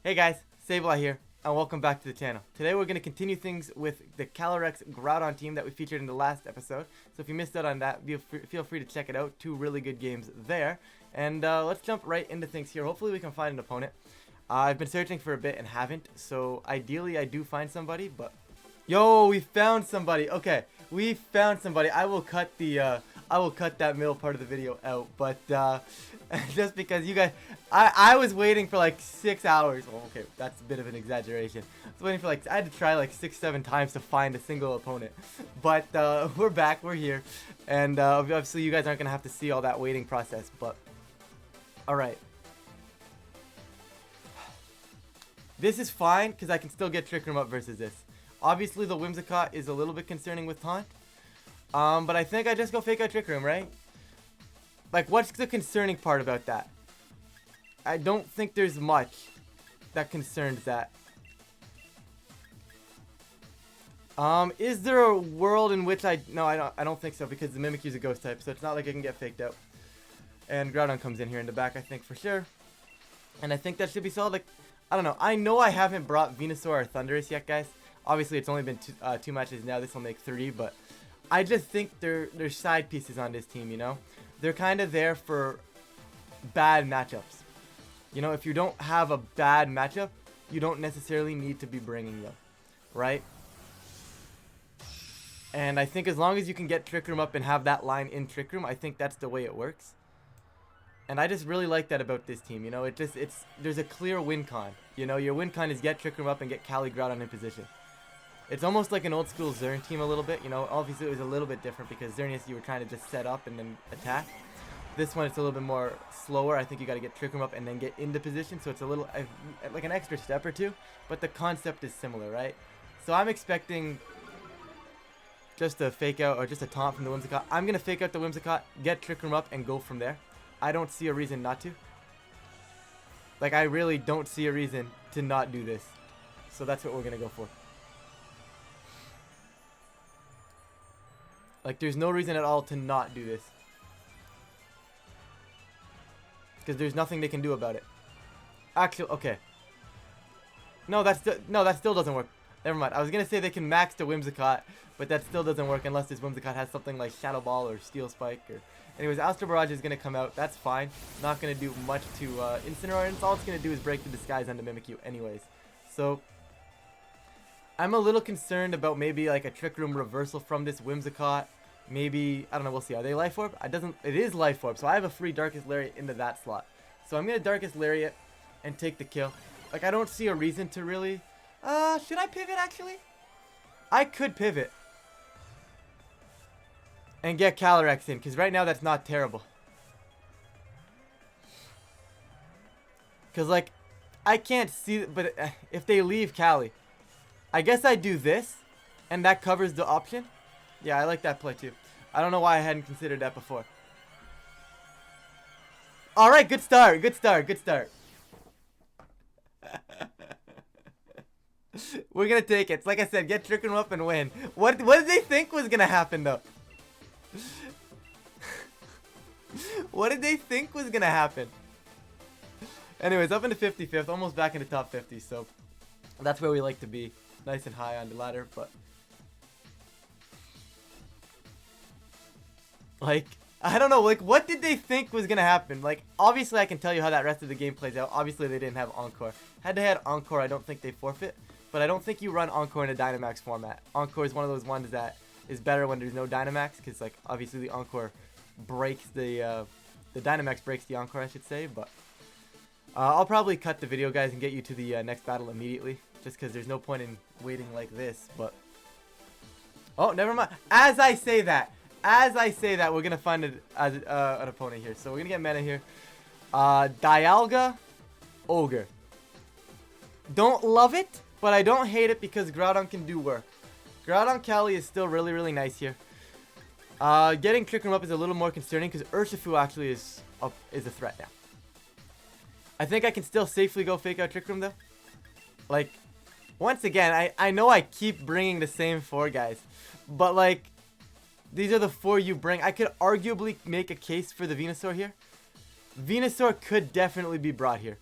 Hey guys, Sableye here, and welcome back to the channel. Today we're going to continue things with the Caly-Ice Groudon team that we featured in the last episode. So if you missed out on that, feel free to check it out. Two really good games there. And let's jump right into things here. Hopefully we can find an opponent. I've been searching for a bit and haven't, so ideally I do find somebody, but... Yo, we found somebody. Okay, we found somebody. I will cut that middle part of the video out, but just because you guys, I was waiting for like 6 hours. Well, okay, that's a bit of an exaggeration. I was waiting for like, I had to try like 6-7 times to find a single opponent, but we're back, we're here, and obviously you guys aren't gonna have to see all that waiting process, but all right. This is fine because I can still get Trick Room up versus this. Obviously, the Whimsicott is a little bit concerning with Taunt. But I think I just go fake out Trick Room, right? Like, what's the concerning part about that? I don't think there's much that concerns that. Is there a world in which no, I don't think so, because the Mimikyu's a ghost type, so it's not like it can get faked out. And Groudon comes in here in the back, I think, for sure. And I think that should be solid. Like, I don't know. I know I haven't brought Venusaur or Thundurus yet, guys. Obviously, it's only been two matches now. This will make 3, but I just think they're side pieces on this team, you know? They're kind of there for bad matchups. You know, if you don't have a bad matchup, you don't necessarily need to be bringing them, right? And I think as long as you can get Trick Room up and have that line in Trick Room, I think that's the way it works. And I just really like that about this team, you know? There's a clear win con. You know, your win con is get Trick Room up and get Caly Groudon in position. It's almost like an old school Zern team a little bit, you know. Obviously it was a little bit different because Xerneas you were trying to just set up and then attack. This one it's a little bit more slower. I think you got to get Trick Room up and then get into position, so it's a little like an extra step or two, but the concept is similar, right? So I'm expecting just a fake out or just a taunt from the Whimsicott. I'm going to fake out the Whimsicott, get Trick Room up and go from there. I don't see a reason not to. Like, I really don't see a reason to not do this. So that's what we're going to go for. Like, there's no reason at all to not do this. Because there's nothing they can do about it. Actually, okay. No, that still doesn't work. Never mind. I was going to say they can max the Whimsicott, but that still doesn't work unless this Whimsicott has something like Shadow Ball or Steel Spike. Or anyways, Astral Barrage is going to come out. That's fine. Not going to do much to Incineroar. And all it's going to do is break the disguise onto Mimikyu anyways. So, I'm a little concerned about maybe like a Trick Room reversal from this Whimsicott. Maybe, I don't know, we'll see. Are they Life Orb? It is Life Orb, so I have a free Darkest Lariat into that slot. So I'm going to Darkest Lariat and take the kill. Like, I don't see a reason to really... should I pivot actually? I could pivot. And get Calyrex in, because right now that's not terrible. Because, like, I can't see, but if they leave Caly, I guess I do this, and that covers the option. Yeah, I like that play too. I don't know why I hadn't considered that before. Alright, good start, good start, good start. We're gonna take it. Like I said, get Trick Room up and win. What did they think was gonna happen though? What did they think was gonna happen? Anyways, up into 55th, almost back into top 50, so that's where we like to be. Nice and high on the ladder, but like, I don't know, like, what did they think was gonna happen? Like, obviously I can tell you how that rest of the game plays out. Obviously they didn't have Encore. Had they had Encore, I don't think they forfeit. But I don't think you run Encore in a Dynamax format. Encore is one of those ones that is better when there's no Dynamax, because, like, obviously the Encore breaks the Dynamax breaks the Encore, I should say. But I'll probably cut the video, guys, and get you to the next battle immediately, just because there's no point in waiting like this. But oh, never mind. As I say that, we're gonna find an opponent here. So we're gonna get meta here. Dialga, Ogre. Don't love it, but I don't hate it because Groudon can do work. Groudon Caly is still really, really nice here. Getting Trick Room up is a little more concerning because Urshifu actually is a threat now. I think I can still safely go fake out Trick Room though. Like, once again, I know I keep bringing the same 4 guys, but like, these are the 4 you bring. I could arguably make a case for the Venusaur here. Venusaur could definitely be brought here.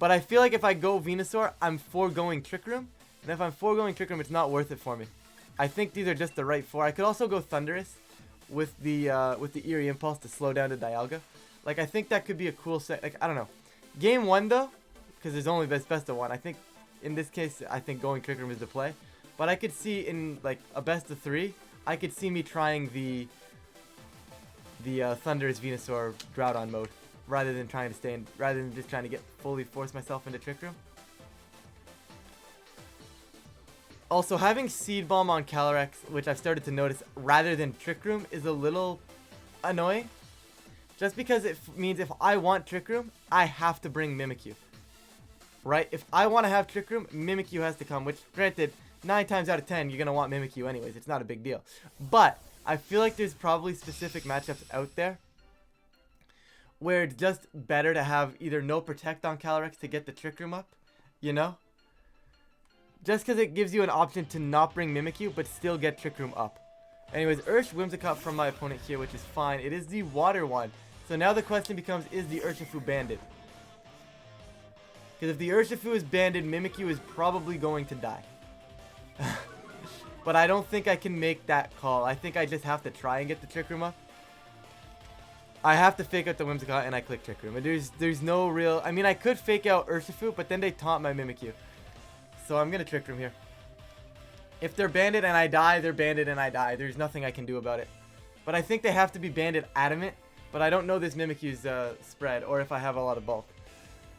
But I feel like if I go Venusaur, I'm foregoing Trick Room. And if I'm foregoing Trick Room, it's not worth it for me. I think these are just the right 4. I could also go Thunderous with the Eerie Impulse to slow down to Dialga. Like, I think that could be a cool set. Like, I don't know. Game 1, though, because there's only best of 1. I think, in this case, I think going Trick Room is the play. But I could see in, like, a best of 3, I could see me trying the Thunderous Venusaur Groudon mode. Rather than just trying to fully force myself into Trick Room. Also, having Seed Bomb on Calyrex, which I've started to notice, rather than Trick Room, is a little annoying. Just because it means if I want Trick Room, I have to bring Mimikyu. Right? If I want to have Trick Room, Mimikyu has to come, which, granted, 9 times out of 10, you're going to want Mimikyu anyways. It's not a big deal. But, I feel like there's probably specific matchups out there where it's just better to have either no Protect on Calyrex to get the Trick Room up, you know? Just because it gives you an option to not bring Mimikyu, but still get Trick Room up. Anyways, Ursh Whimsicott from my opponent here, which is fine. It is the water one. So now the question becomes, is the Urshifu banded? Because if the Urshifu is banded, Mimikyu is probably going to die. But I don't think I can make that call. I think I just have to try and get the Trick Room up. I have to fake out the Whimsicott and I click Trick Room. And there's no real... I mean, I could fake out Urshifu, but then they taunt my Mimikyu. So I'm going to Trick Room here. If they're banded and I die, they're banded and I die. There's nothing I can do about it. But I think they have to be banded adamant. But I don't know this Mimikyu's spread or if I have a lot of bulk.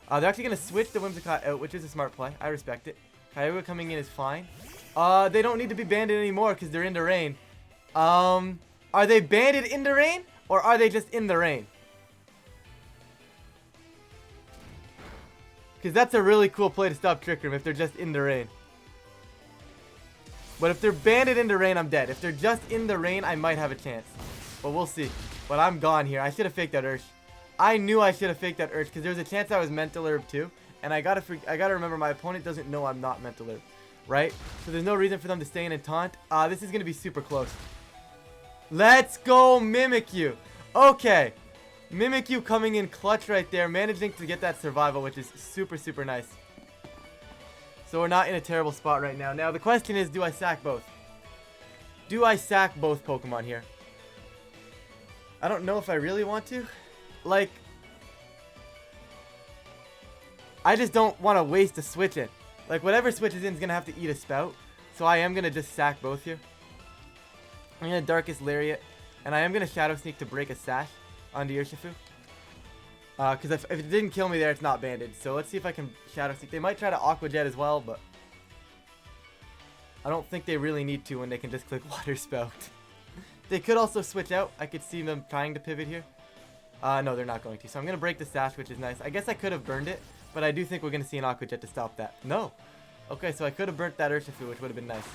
They're actually going to switch the Whimsicott out, which is a smart play. I respect it. Kyogre coming in is fine. They don't need to be banded anymore because they're in the rain. Are they banded in the rain or are they just in the rain? Because that's a really cool play to stop Trick Room if they're just in the rain. But if they're banded in the rain, I'm dead. If they're just in the rain, I might have a chance. But we'll see. But I'm gone here. I should have faked that Ursh. I knew I should have faked that Ursh because there's a chance I was Mental Herb too. And I gotta remember my opponent doesn't know I'm not Mental Herb. Right? So there's no reason for them to stay in and taunt. This is going to be super close. Let's go Mimikyu. Okay. Mimikyu coming in clutch right there, managing to get that survival, which is super, super nice. So we're not in a terrible spot right now. Now, the question is, do I sack both? Do I sack both Pokemon here? I don't know if I really want to. Like, I just don't want to waste a switch in. Like, whatever switches in is going to have to eat a spout. So I am going to just sack both here. I'm going to Darkest Lariat. And I am going to Shadow Sneak to break a Sash onto Urshifu. Because if it didn't kill me there, it's not banded. So let's see if I can Shadow Sneak. They might try to Aqua Jet as well, but I don't think they really need to when they can just click Water Spout. They could also switch out. I could see them trying to pivot here. No, they're not going to. So I'm going to break the Sash, which is nice. I guess I could have burned it, but I do think we're going to see an Aqua Jet to stop that. No. Okay, so I could have burnt that Urshifu, which would have been nice.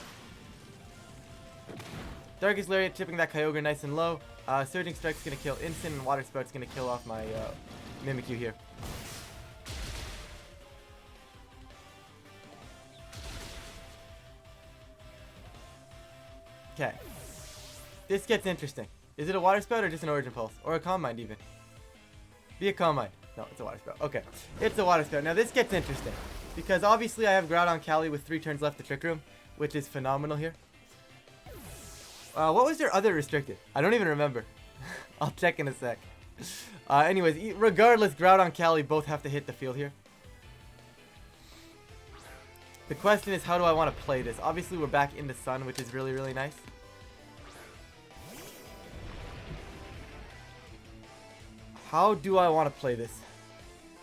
Darkest Lariat chipping that Kyogre nice and low. Surging Strike's going to kill Instant, and Water Spout's going to kill off my Mimikyu here. Okay. This gets interesting. Is it a Water Spout or just an Origin Pulse? Or a Calm Mind even? Be a Calm Mind. No, it's a Water Spout. Okay. It's a Water Spout. Now this gets interesting. Because obviously I have Groudon Caly with 3 turns left to Trick Room, which is phenomenal here. What was their other restricted? I don't even remember. I'll check in a sec. Anyways, regardless, Groudon Caly both have to hit the field here. The question is, how do I want to play this? Obviously, we're back in the sun, which is really, really nice. How do I want to play this?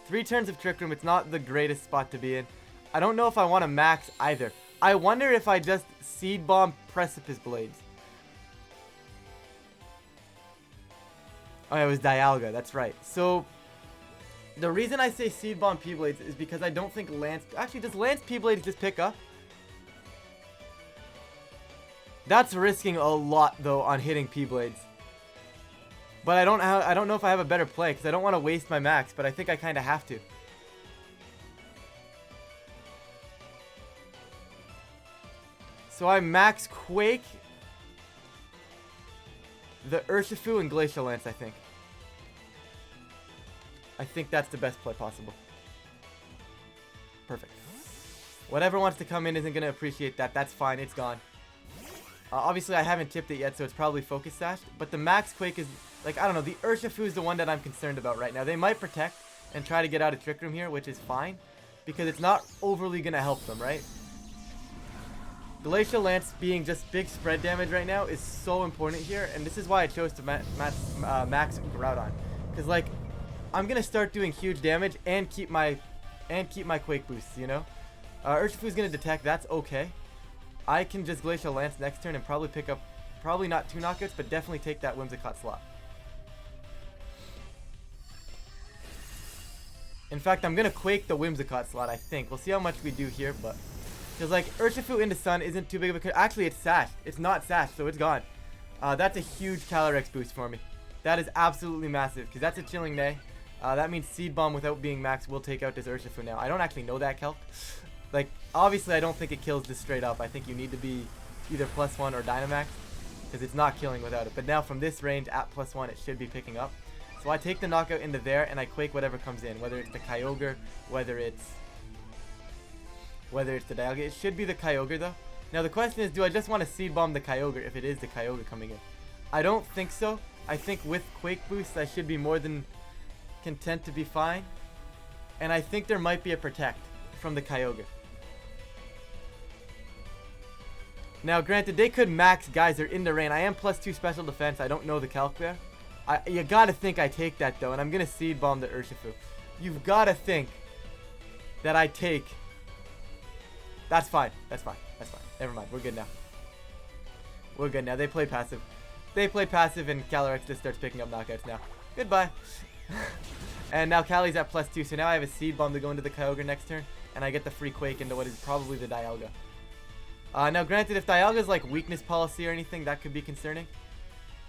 3 turns of Trick Room, it's not the greatest spot to be in. I don't know if I want to max either. I wonder if I just Seed Bomb Precipice Blades. Oh, it was Dialga, that's right. So, the reason I say Seed Bomb P-Blades is because I don't think Lance... Actually, does Lance P-Blades just pick up? That's risking a lot, though, on hitting P-Blades. But I don't know if I have a better play, because I don't want to waste my max, but I think I kind of have to. So I max Quake, the Urshifu, and Glacial Lance, I think. I think that's the best play possible. Perfect. Whatever wants to come in isn't going to appreciate that. That's fine. It's gone. Obviously, I haven't tipped it yet, so it's probably focus sashed. But the Max Quake is, like, I don't know. The Urshifu is the one that I'm concerned about right now. They might protect and try to get out of Trick Room here, which is fine. Because it's not overly going to help them, right? Glacial Lance being just big spread damage right now is so important here. And this is why I chose to max Groudon. Because, like, I'm going to start doing huge damage and keep my Quake boosts, you know? Urshifu is going to detect. That's okay. I can just Glacial Lance next turn and probably pick up, probably not 2 knockouts, but definitely take that Whimsicott slot. In fact, I'm going to Quake the Whimsicott slot, I think. We'll see how much we do here, but... Because, like, Urshifu into Sun isn't too big of a... Actually, it's Sash. It's not Sash, so it's gone. That's a huge Caly-Ice boost for me. That is absolutely massive, because that's a Chilling Neigh. That means Seed Bomb without being max will take out this Urshifu now. I don't actually know that calc. Like, obviously, I don't think it kills this straight up. I think you need to be either +1 or Dynamax, because it's not killing without it. But now from this range at +1, it should be picking up. So I take the knockout into there, and I Quake whatever comes in, whether it's the Kyogre, whether it's the Dialga. It should be the Kyogre, though. Now, the question is, do I just want to Seed Bomb the Kyogre if it is the Kyogre coming in? I don't think so. I think with Quake boosts, I should be more than content to be fine. And I think there might be a Protect from the Kyogre. Now, granted, they could max Geyser in the rain. I am +2 special defense. I don't know the calc there. You gotta think I take that, though, and I'm gonna Seed Bomb the Urshifu. You've gotta think that I take... That's fine. That's fine. That's fine. Never mind. We're good now. We're good now. They played passive. They played passive, and Caly-Ice just starts picking up knockouts now. Goodbye. And now Caly's at +2, so now I have a Seed Bomb to go into the Kyogre next turn, and I get the free Quake into what is probably the Dialga. Now, granted, if Dialga's like weakness policy or anything, that could be concerning.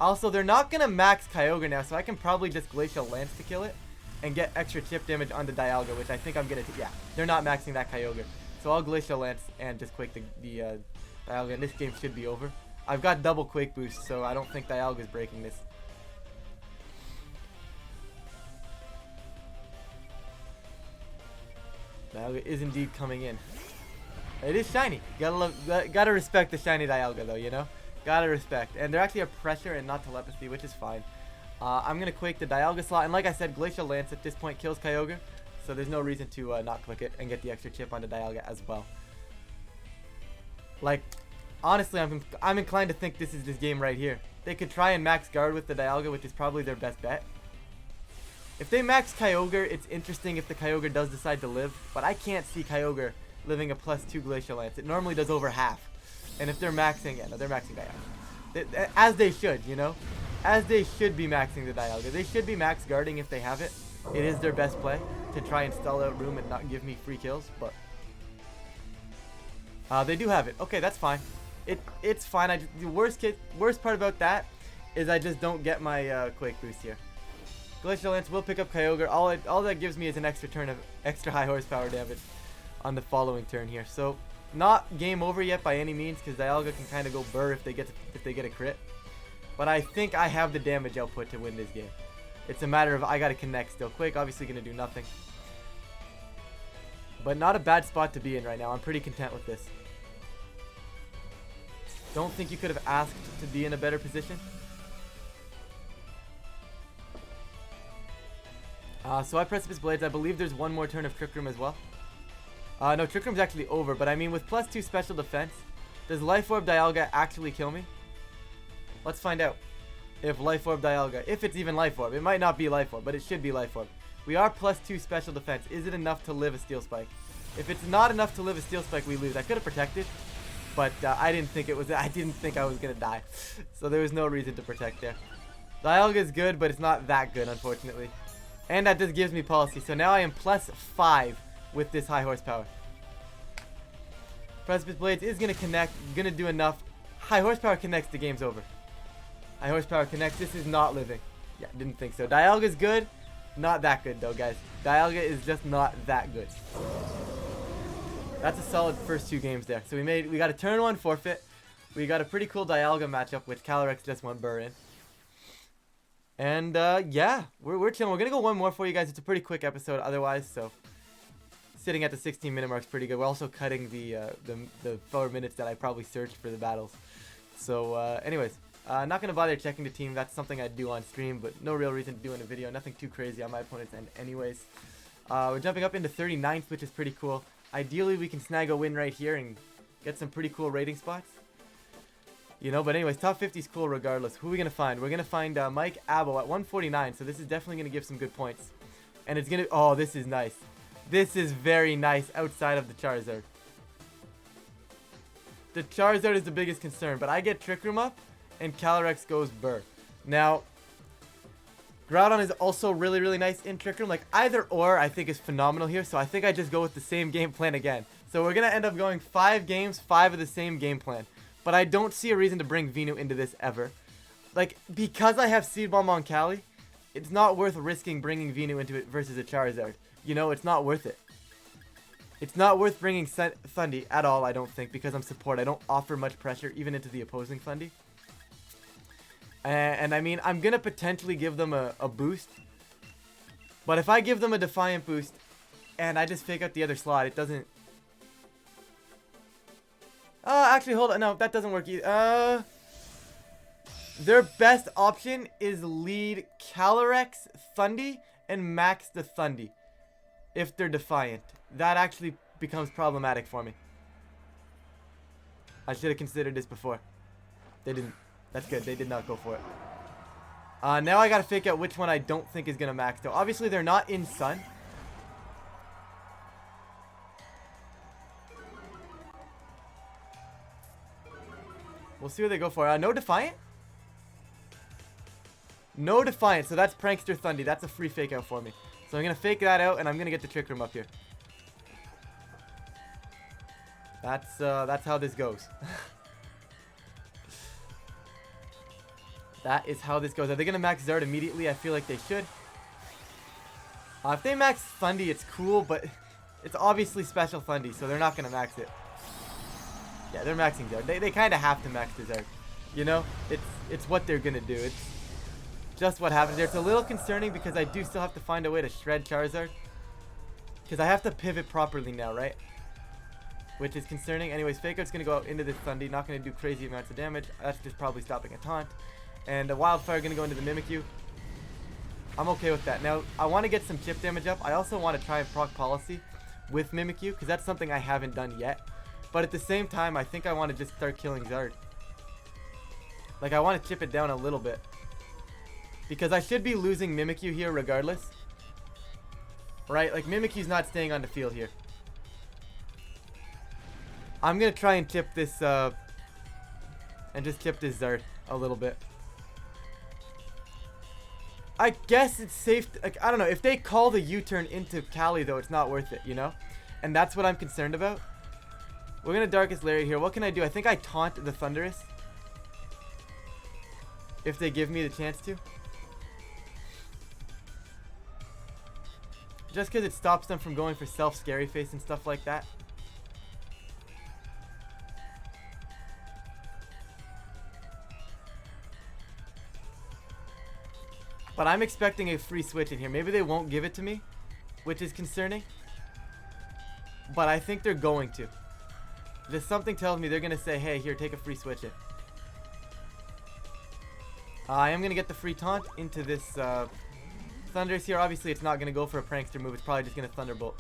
Also, they're not going to max Kyogre now, so I can probably just Glacial Lance to kill it and get extra chip damage on the Dialga, which I think I'm going to... Yeah, they're not maxing that Kyogre. So I'll Glacial Lance and just Quake the Dialga, and this game should be over. I've got double Quake boost, so I don't think Dialga's breaking this. Dialga is indeed coming in. It is shiny. Gotta respect the shiny Dialga, though, you know? Gotta respect. And they're actually a pressure and not telepathy, which is fine. I'm gonna Quake the Dialga slot, and like I said, Glacial Lance at this point kills Kyogre, so there's no reason to not click it and get the extra chip onto Dialga as well. Like, honestly, I'm inclined to think this is this game right here. They could try and max guard with the Dialga, which is probably their best bet. If they max Kyogre, it's interesting if the Kyogre does decide to live, but I can't see Kyogre living a +2 Glacial Lance. It normally does over half. And if they're maxing, yeah, no, they're maxing Dialga. As they should, you know? As they should be maxing the Dialga. They should be max guarding if they have it. It is their best play to try and stall out room and not give me free kills, but... they do have it. Okay, that's fine. It's fine. The worst part about that is I just don't get my Quake boost here. Glacial Lance will pick up Kyogre. All that gives me is an extra turn of extra high horsepower damage on the following turn here. So not game over yet by any means, because Dialga can kind of go burr if they get a crit. But I think I have the damage output to win this game. It's a matter of I gotta connect still. Quake obviously gonna do nothing. But not a bad spot to be in right now. I'm pretty content with this. Don't think you could have asked to be in a better position. So I Precipice Blades. I believe there's one more turn of Trick Room as well. No, Trick Room's actually over, but I mean with +2 special defense, does Life Orb Dialga actually kill me? Let's find out. If Life Orb Dialga, if it's even Life Orb. It might not be Life Orb, but it should be Life Orb. We are +2 special defense. Is it enough to live a Steel Spike? If it's not enough to live a Steel Spike, we lose. I could have protected, but I didn't think it was. I didn't think I was gonna die, so there was no reason to protect there. Dialga is good, but it's not that good, unfortunately. And that just gives me policy. So now I am +5 with this high horsepower. Precipice Blades is gonna connect, gonna do enough. High horsepower connects, the game's over. High horsepower connects, this is not living. Yeah, didn't think so. Dialga's good, not that good though, guys. Dialga is just not that good. That's a solid first 2 games there. So we got a turn 1 forfeit. We got a pretty cool Dialga matchup, which Calyrex just went burr in. And yeah, we're chilling. We're gonna go one more for you guys. It's a pretty quick episode otherwise, so sitting at the 16-minute mark is pretty good. We're also cutting the 4 minutes that I probably searched for the battles. So, anyways, not going to bother checking the team. That's something I do on stream, but no real reason to do in a video. Nothing too crazy on my opponent's end anyways. We're jumping up into 39th, which is pretty cool. Ideally, we can snag a win right here and get some pretty cool rating spots. You know, but anyways, top 50 is cool regardless. Who are we going to find? We're going to find Mike Abo at 149, so this is definitely going to give some good points. And it's going to... Oh, this is nice. This is very nice outside of the Charizard. The Charizard is the biggest concern, but I get Trick Room up, and Calyrex goes Burr. Now, Groudon is also really, really nice in Trick Room. Like, either or, I think is phenomenal here, so I think I just go with the same game plan again. So we're going to end up going 5 games, 5 of the same game plan. But I don't see a reason to bring Venu into this ever. Like, because I have Seed Bomb on Caly, it's not worth risking bringing Venu into it versus a Charizard. You know, it's not worth it. It's not worth bringing Thundy at all, I don't think, because I'm support. I don't offer much pressure, even into the opposing Thundy. And I mean, I'm going to potentially give them a boost. But if I give them a Defiant boost, and I just fake out the other slot, it doesn't... actually, hold on. No, that doesn't work either. Their best option is lead Calyrex, Thundy, and max the Thundy. If they're Defiant. That actually becomes problematic for me. I should have considered this before. They didn't. That's good. They did not go for it. Now I gotta fake out which one I don't think is gonna max though. Obviously, they're not in Sun. We'll see what they go for. No Defiant? No Defiant. So that's Prankster Thundy. That's a free fake out for me. So I'm going to fake that out, and I'm going to get the Trick Room up here. That's how this goes. That is how this goes. Are they going to max Zard immediately? I feel like they should. If they max Thundy, it's cool, but it's obviously special Thundy, so they're not going to max it. Yeah, they're maxing Zard. They kind of have to max the Zard. You know? It's what they're going to do. It's just what happens there. It's a little concerning because I do still have to find a way to shred Charizard. Because I have to pivot properly now, right? Which is concerning. Anyways, Fake Out's going to go out into this Thundy. Not going to do crazy amounts of damage. That's just probably stopping a taunt. And a Wildfire going to go into the Mimikyu. I'm okay with that. Now, I want to get some chip damage up. I also want to try and proc Policy with Mimikyu. Because that's something I haven't done yet. But at the same time, I think I want to just start killing Zard. Like, I want to chip it down a little bit. Because I should be losing Mimikyu here regardless. Right? Like, Mimikyu's not staying on the field here. I'm going to try and tip this, and just tip this Zard a little bit. I guess it's safe. Like, I don't know. If they call the U-turn into Caly, though, it's not worth it, you know? And that's what I'm concerned about. We're going to Darkest Lariat here. What can I do? I think I taunt the Thunderous. If they give me the chance to. Just because it stops them from going for self-scary face and stuff like that. But I'm expecting a free switch in here. Maybe they won't give it to me, which is concerning. But I think they're going to. Just something tells me they're going to say, hey, here, take a free switch in. I am going to get the free taunt into this Thunderous here. Obviously, it's not going to go for a Prankster move. It's probably just going to Thunderbolt.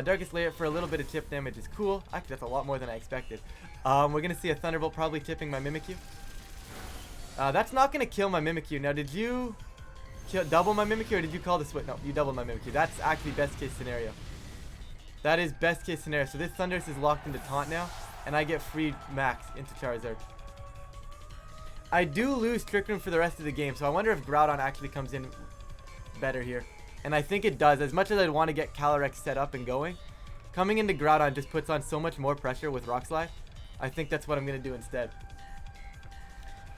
Darkest Lariat for a little bit of chip damage is cool. Actually, that's a lot more than I expected. We're going to see a Thunderbolt probably tipping my Mimikyu. That's not going to kill my Mimikyu. Now, did you double my Mimikyu or did you call the switch? No, you doubled my Mimikyu. That's actually best case scenario. That is best case scenario. So this Thunderous is locked into taunt now, and I get free max into Charizard. I do lose Trick Room for the rest of the game, so I wonder if Groudon actually comes in better here. And I think it does. As much as I'd want to get Calyrex set up and going, coming into Groudon just puts on so much more pressure with Rock Slide. I think that's what I'm going to do instead.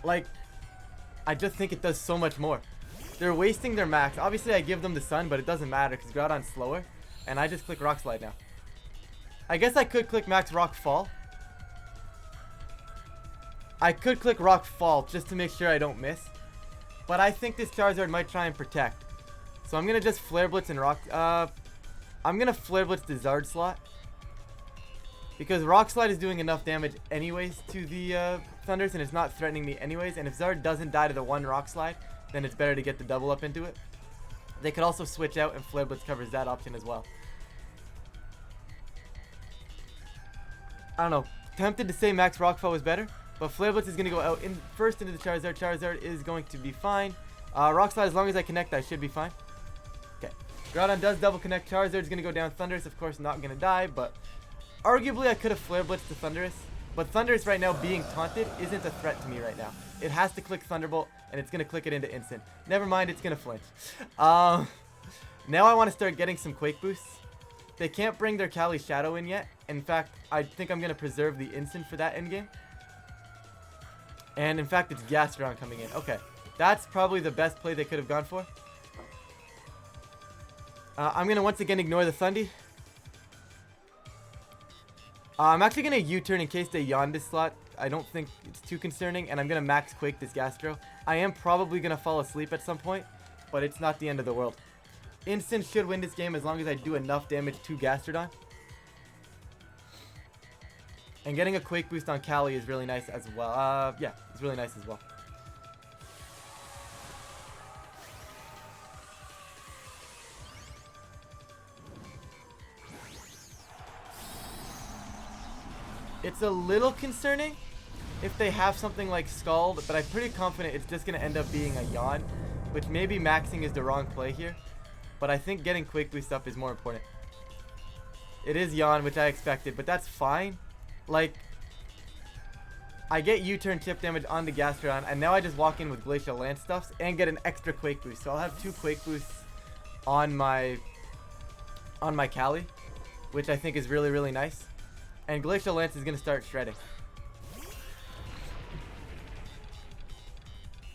Like, I just think it does so much more. They're wasting their max. Obviously, I give them the Sun, but it doesn't matter because Groudon's slower. And I just click Rock Slide now. I guess I could click Max Rock Fall. I could click Rock Fall just to make sure I don't miss. But I think this Charizard might try and protect. So I'm going to just Flare Blitz and Rock... I'm going to Flare Blitz the Zard slot. Because Rock Slide is doing enough damage anyways to the Thunders, and it's not threatening me anyways. And if Zard doesn't die to the one Rock Slide, then it's better to get the double up into it. They could also switch out, and Flare Blitz covers that option as well. I don't know. Tempted to say Max Rockfall was better, but Flare Blitz is going to go out first into the Charizard. Charizard is going to be fine. Rock Slide, as long as I connect, I should be fine. Okay. Groudon does double connect. Charizard is going to go down. Thundurus, of course, not going to die, but arguably I could have Flare Blitzed to Thundurus. But Thundurus right now being taunted isn't a threat to me right now. It has to click Thunderbolt, and it's going to click it into instant. Never mind, it's going to flinch. Now I want to start getting some Quake boosts. They can't bring their Caly Shadow in yet. In fact, I think I'm going to preserve the instant for that endgame. And in fact, it's Gastrodon coming in. Okay, that's probably the best play they could have gone for. I'm going to once again ignore the Thundy. I'm actually going to U-turn in case they yawn this slot. I don't think it's too concerning, and I'm going to max Quake this Gastro. I am probably going to fall asleep at some point, but it's not the end of the world. Instant should win this game as long as I do enough damage to Gastrodon. And getting a Quake boost on Caly is really nice as well. Yeah, it's really nice as well. It's a little concerning if they have something like Scald, but I'm pretty confident it's just going to end up being a Yawn, which maybe maxing is the wrong play here. But I think getting Quake Boost up is more important. It is Yawn, which I expected, but that's fine. Like, I get U-turn chip damage on the Gastrodon, and now I just walk in with Glacial Lance stuffs and get an extra Quake Boost. So I'll have 2 Quake Boosts on my Caly, which I think is really, really nice. And Glacial Lance is going to start shredding.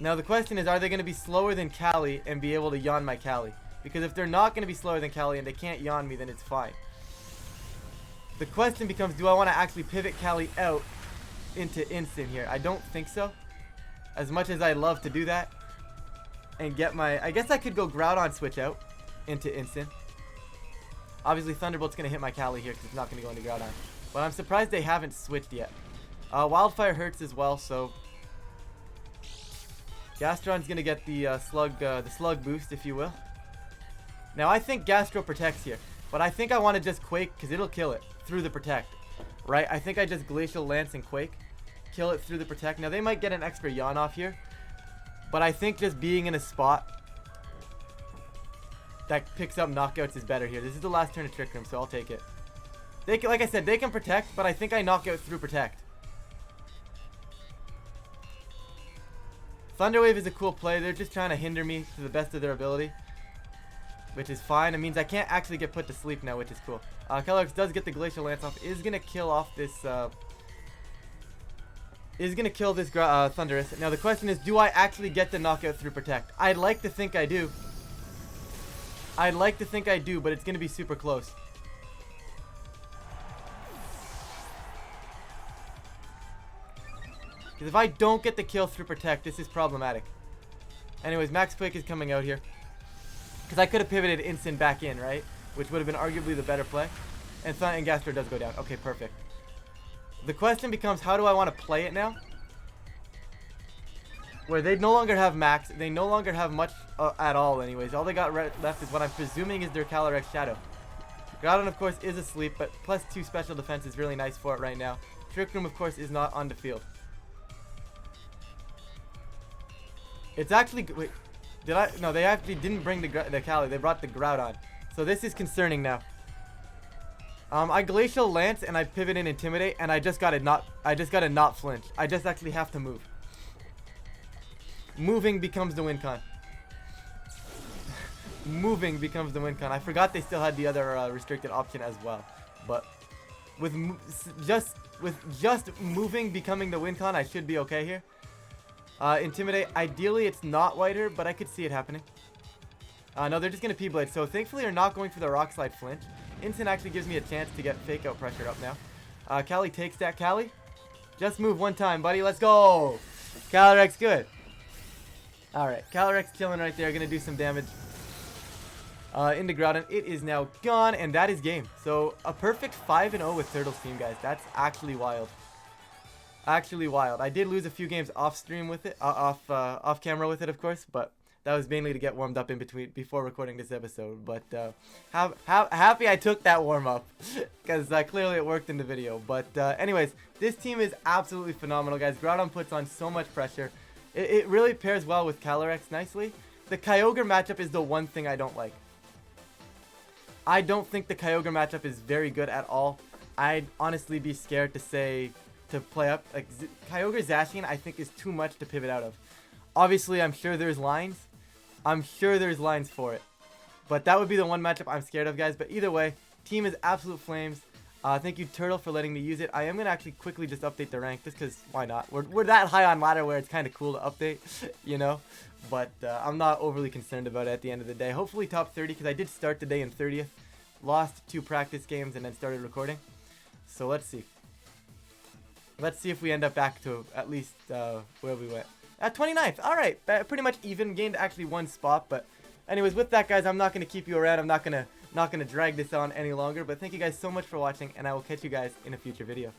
Now the question is, are they going to be slower than Caly and be able to yawn my Caly? Because if they're not going to be slower than Caly and they can't yawn me, then it's fine. The question becomes, do I want to actually pivot Caly out into instant here? I don't think so. As much as I'd love to do that. And get my... I guess I could go Groudon switch out into instant. Obviously Thunderbolt's going to hit my Caly here because it's not going to go into Groudon. But I'm surprised they haven't switched yet. Wildfire hurts as well, so... Gastrodon's going to get the slug boost, if you will. Now, I think Gastro protects here. But I think I want to just Quake, because it'll kill it through the Protect. Right? I think I just Glacial Lance and Quake. Kill it through the Protect. Now, they might get an extra Yawn off here. But I think just being in a spot that picks up knockouts is better here. This is the last turn of Trick Room, so I'll take it. They can, like I said, they can Protect, but I think I knock out through Protect. Thunder Wave is a cool play. They're just trying to hinder me to the best of their ability, which is fine. It means I can't actually get put to sleep now, which is cool. Caly-Ice does get the Glacial Lance off. Is going to kill off this... Thundurus. Now the question is, do I actually get the knockout through Protect? I'd like to think I do. I'd like to think I do, but it's going to be super close. Because if I don't get the kill through Protect, this is problematic. Anyways, Max Quake is coming out here. Because I could have pivoted instant back in, right? Which would have been arguably the better play. And Gastro does go down. Okay, perfect. The question becomes, how do I want to play it now? Where they no longer have Max. They no longer have much at all anyways. All they got left is what I'm presuming is their Calyrex Shadow. Groudon, of course, is asleep, but +2 special defense is really nice for it right now. Trick Room, of course, is not on the field. It's actually... Wait. Did I... No, they actually didn't bring the Caly. They brought the Groudon. So this is concerning now. I Glacial Lance and I pivot in Intimidate, and I just got to not flinch. I just actually have to move. Moving becomes the win con. Moving becomes the win con. I forgot they still had the other restricted option as well. But with just moving becoming the win con, I should be okay here. Intimidate. Ideally, it's not Whiter, but I could see it happening. No, they're just going to P-Blade. So thankfully, they're not going for the Rock Slide flinch. Instant actually gives me a chance to get Fake Out pressured up now. Caly takes that. Caly, just move one time, buddy. Let's go. Calyrex good. Alright, Calyrex killing right there. Going to do some damage. into Groudon. It is now gone, and that is game. So a perfect 5-0 with Turtle's team, guys. That's actually wild. Actually wild. I did lose a few games off stream with it, off camera with it, of course, but that was mainly to get warmed up in between before recording this episode. But happy I took that warm up because clearly it worked in the video. But anyways, this team is absolutely phenomenal, guys. Groudon puts on so much pressure. It really pairs well with Caly-Ice nicely. The Kyogre matchup is the one thing I don't like. I don't think the Kyogre matchup is very good at all. I'd honestly be scared to say to play up. Like Kyogre Zacian, I think is too much to pivot out of. Obviously, I'm sure there's lines. I'm sure there's lines for it. But that would be the one matchup I'm scared of, guys. But either way, team is absolute flames. Thank you, Turtle, for letting me use it. I am going to actually quickly just update the rank, just because why not? We're that high on ladder where it's kind of cool to update, you know? But I'm not overly concerned about it at the end of the day. Hopefully top 30, because I did start the day in 30th. Lost 2 practice games and then started recording. So let's see. Let's see if we end up back to at least where we went. At 29th. Alright. Pretty much even. Gained actually 1 spot. But anyways, with that, guys, I'm not going to keep you around. I'm not going to drag this on any longer. But thank you guys so much for watching. And I will catch you guys in a future video.